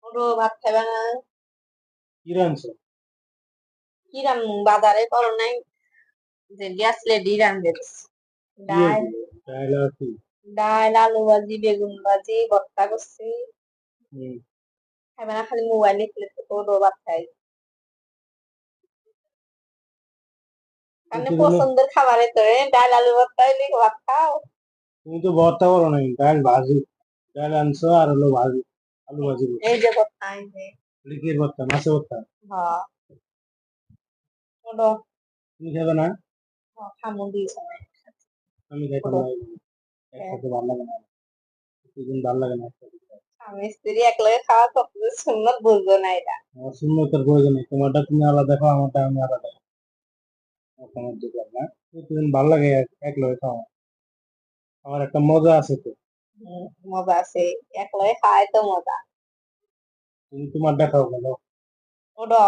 ওটো ভাত খাইবা না? কি রাঁধছো? কি রান্নু বাজারে করো নাই? যে গ্যাস লেডি রান্ধে দিছি। কি ডাল হয়েছে? ডাল আর কি? ডাল আলু ভাজি বেগুন ভাজি ভর্তা করছি। হুম, খাইবা না খালি মোবাইল দেখলে তো ওটো ভাত খাই। কারণ প্রতিদিনে পছন্দের খাবারে তো ডাল আলু ভর্তা হইলে ভাত খাও। তুমি তো ভর্তা করো নাই, ডাল ভাজি। ডাল আনছো আর হলো ভাজি, আলু ভাজি করছো। এই যে ভর্তা এই যে লিখির ভর্তা, মাছের ভর্তা। হ্যাঁ ওটো তুমি খাবে না? খামু দিয়েছে আমি খাইতাম ওটো না এগুলো। একসাথে ভালো লাগে না। প্রতিদিন ভালো লাগে না একসাথে খাই। স্বামী স্ত্রী একলগে খাওয়া কত সুন্নত বুঝবো না এটা। আমার সুন্নতের প্রয়োজন নেই, তোমারটা তুমি আলাদা খাও, আমারটা আমি আলাদা খাই। তোমার দরকার না। প্রতিদিন ভালো লাগে এক লগে খাওয়া। আমার একটা মজা আছে তো। মজা আছে একলগে খাওয়াই তো মজা। তুমি তোমারটা খাও, ভালো। ওটো